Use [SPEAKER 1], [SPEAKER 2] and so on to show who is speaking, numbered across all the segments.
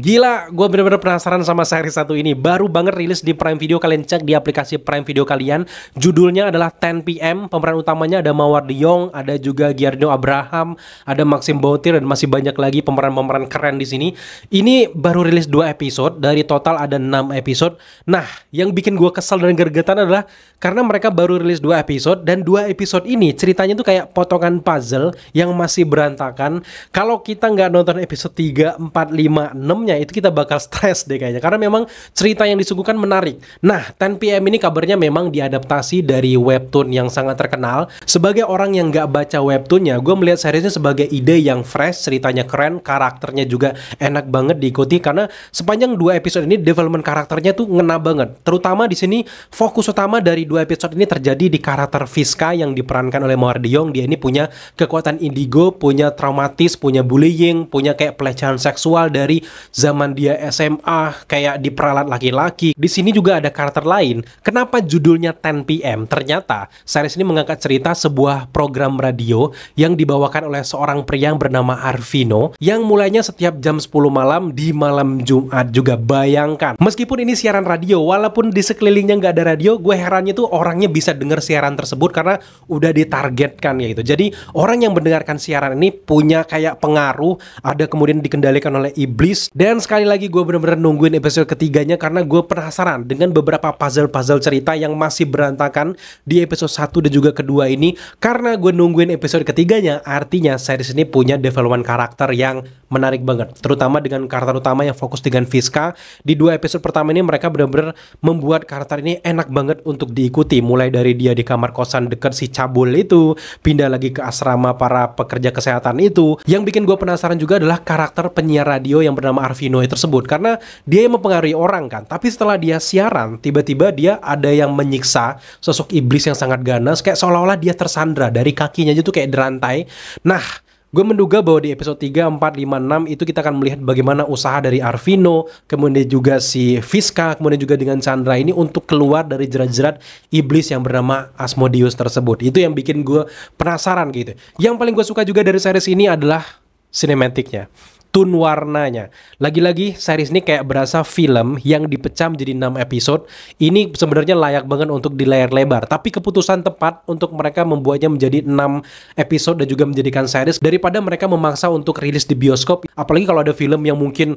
[SPEAKER 1] Gila, gue bener-bener penasaran sama series satu ini. Baru banget rilis di Prime Video, kalian cek di aplikasi Prime Video kalian. Judulnya adalah 10 PM. Pemeran utamanya ada Mawar De Jong, ada juga Giardino Abraham, ada Maxim Bautir, dan masih banyak lagi pemeran-pemeran keren di sini. Ini baru rilis 2 episode, dari total ada 6 episode. Nah, yang bikin gue kesel dan gergetan adalah karena mereka baru rilis 2 episode, dan 2 episode ini ceritanya tuh kayak potongan puzzle yang masih berantakan. Kalau kita nggak nonton episode 3, 4, 5, 6 itu kita bakal stres deh kayaknya, karena memang cerita yang disuguhkan menarik. Nah, 10 PM ini kabarnya memang diadaptasi dari webtoon yang sangat terkenal. Sebagai orang yang nggak baca webtoonnya, gue melihat seriesnya sebagai ide yang fresh, ceritanya keren, karakternya juga enak banget diikuti, karena sepanjang 2 episode ini development karakternya tuh ngena banget. Terutama di sini fokus utama dari 2 episode ini terjadi di karakter Fiska yang diperankan oleh Mawar De Jong. Dia ini punya kekuatan indigo, punya traumatis, punya bullying, punya kayak pelecehan seksual dari zaman dia SMA, kayak diperalat laki-laki. Di sini juga ada karakter lain. Kenapa judulnya 10 PM? Ternyata series ini mengangkat cerita sebuah program radio yang dibawakan oleh seorang pria yang bernama Arvino, yang mulainya setiap jam 10 malam di malam Jumat juga. Bayangkan, meskipun ini siaran radio, walaupun di sekelilingnya nggak ada radio, gue herannya tuh orangnya bisa dengar siaran tersebut karena udah ditargetkan ya gitu. Jadi orang yang mendengarkan siaran ini punya kayak pengaruh, ada kemudian dikendalikan oleh iblis. Dan sekali lagi gue bener-bener nungguin episode ketiganya karena gue penasaran dengan beberapa puzzle-puzzle cerita yang masih berantakan di episode 1 dan juga kedua ini. Karena gue nungguin episode ketiganya, artinya series ini punya development karakter yang menarik banget. Terutama dengan karakter utama yang fokus dengan Fiska. Di 2 episode pertama ini mereka bener-bener membuat karakter ini enak banget untuk diikuti. Mulai dari dia di kamar kosan dekat si cabul itu, pindah lagi ke asrama para pekerja kesehatan itu. Yang bikin gue penasaran juga adalah karakter penyiar radio yang bernama Arvino tersebut, karena dia yang mempengaruhi orang kan, tapi setelah dia siaran tiba-tiba dia ada yang menyiksa sosok iblis yang sangat ganas, kayak seolah-olah dia tersandra dari kakinya aja tuh kayak dirantai. Nah, gue menduga bahwa di episode 3, 4, 5, 6 itu kita akan melihat bagaimana usaha dari Arvino, kemudian juga si Fiska, kemudian juga dengan Chandra ini untuk keluar dari jerat-jerat iblis yang bernama Asmodeus tersebut. Itu yang bikin gue penasaran gitu. Yang paling gue suka juga dari series ini adalah sinematiknya, tone warnanya. Lagi-lagi series ini kayak berasa film yang dipecah menjadi 6 episode. Ini sebenarnya layak banget untuk di layar lebar, tapi keputusan tepat untuk mereka membuatnya menjadi 6 episode dan juga menjadikan series daripada mereka memaksa untuk rilis di bioskop. Apalagi kalau ada film yang mungkin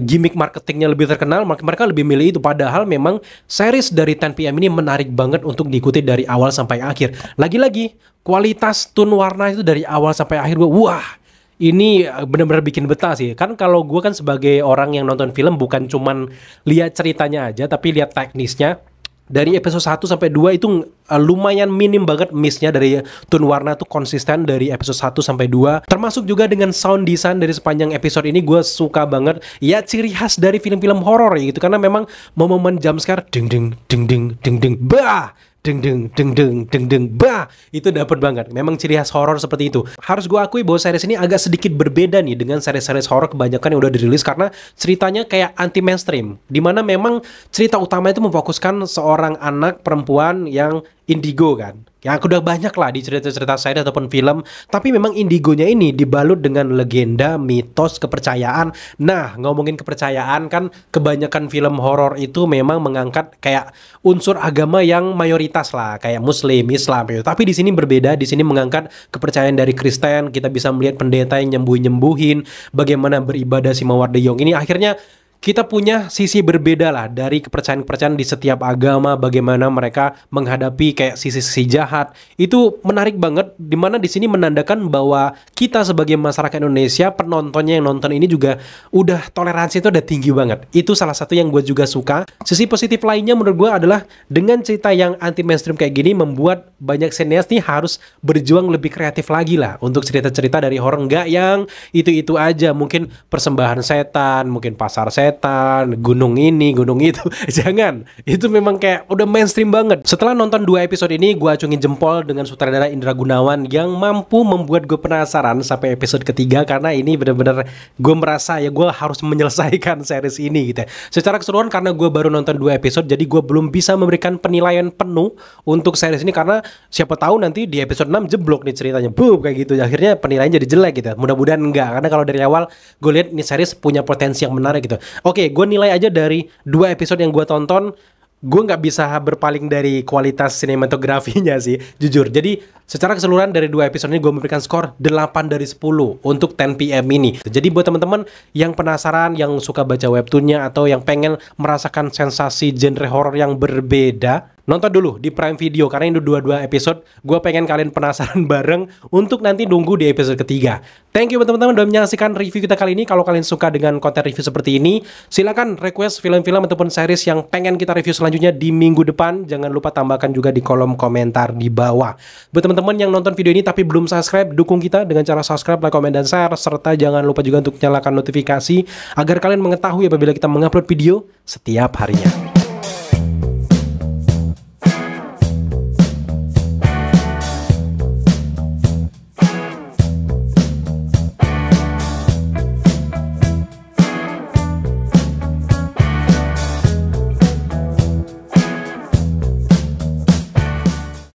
[SPEAKER 1] gimmick marketingnya lebih terkenal, mereka lebih milih itu. Padahal memang series dari 10 PM ini menarik banget untuk diikuti dari awal sampai akhir. Lagi-lagi kualitas tone warna itu dari awal sampai akhir gue, wah, ini benar-benar bikin betah sih. Kan kalau gue kan sebagai orang yang nonton film bukan cuman lihat ceritanya aja, tapi lihat teknisnya. Dari episode 1 sampai 2 itu lumayan minim banget miss-nya. Dari tone warna tuh konsisten dari episode 1 sampai 2. Termasuk juga dengan sound design dari sepanjang episode ini gue suka banget. Ya, ciri khas dari film-film horor ya gitu, karena memang momen jump scare ding ding ding ding ding ding bah, deng deng deng deng deng deng bah, itu dapat banget. Memang ciri khas horor seperti itu. Harus gue akui bahwa series ini agak sedikit berbeda nih dengan series-series horor kebanyakan yang udah dirilis, karena ceritanya kayak anti mainstream, dimana memang cerita utama itu memfokuskan seorang anak perempuan yang indigo kan, yang udah banyak lah di cerita-cerita series ataupun film. Tapi memang indigonya ini dibalut dengan legenda, mitos, kepercayaan. Nah, ngomongin kepercayaan kan, kebanyakan film horor itu memang mengangkat kayak unsur agama yang mayoritas lah, kayak Muslim, Islam gitu. Tapi di sini berbeda, di sini mengangkat kepercayaan dari Kristen. Kita bisa melihat pendeta yang nyembuhin, bagaimana beribadah si Mawar De Jong ini. Akhirnya kita punya sisi berbeda lah dari kepercayaan-kepercayaan di setiap agama, bagaimana mereka menghadapi kayak sisi-sisi jahat. Itu menarik banget, dimana di sini menandakan bahwa kita sebagai masyarakat Indonesia, penontonnya yang nonton ini juga udah toleransi itu udah tinggi banget. Itu salah satu yang gue juga suka. Sisi positif lainnya menurut gue adalah dengan cerita yang anti mainstream kayak gini, membuat banyak sineas nih harus berjuang lebih kreatif lagi lah untuk cerita-cerita dari horor, nggak yang itu-itu aja. Mungkin persembahan setan, mungkin pasar setan, setan, gunung ini, gunung itu. Jangan, itu memang kayak udah mainstream banget. Setelah nonton 2 episode ini, gue acungin jempol dengan sutradara Indra Gunawan yang mampu membuat gue penasaran sampai episode ketiga, karena ini bener-bener gue merasa ya gue harus menyelesaikan series ini gitu ya. Secara keseluruhan karena gue baru nonton 2 episode, jadi gue belum bisa memberikan penilaian penuh untuk series ini, karena siapa tahu nanti di episode 6 jeblok nih ceritanya, kayak gitu. Akhirnya penilaiannya jadi jelek gitu. Mudah-mudahan enggak, karena kalau dari awal gue lihat ini series punya potensi yang menarik gitu. Oke, gue nilai aja dari 2 episode yang gue tonton. Gue nggak bisa berpaling dari kualitas sinematografinya sih, jujur. Jadi secara keseluruhan dari 2 episode ini gue memberikan skor 8 dari 10 untuk 10 PM ini. Jadi buat teman-teman yang penasaran, yang suka baca webtoonnya, atau yang pengen merasakan sensasi genre horror yang berbeda, nonton dulu di Prime Video, karena ini 2 episode. Gue pengen kalian penasaran bareng untuk nanti nunggu di episode ketiga. Thank you buat teman-teman udah menyaksikan review kita kali ini. Kalau kalian suka dengan konten review seperti ini, silakan request film-film ataupun series yang pengen kita review selanjutnya di minggu depan. Jangan lupa tambahkan juga di kolom komentar di bawah. Buat teman-teman yang nonton video ini tapi belum subscribe, dukung kita dengan cara subscribe, like, komen, dan share. Serta jangan lupa juga untuk nyalakan notifikasi agar kalian mengetahui apabila kita mengupload video setiap harinya.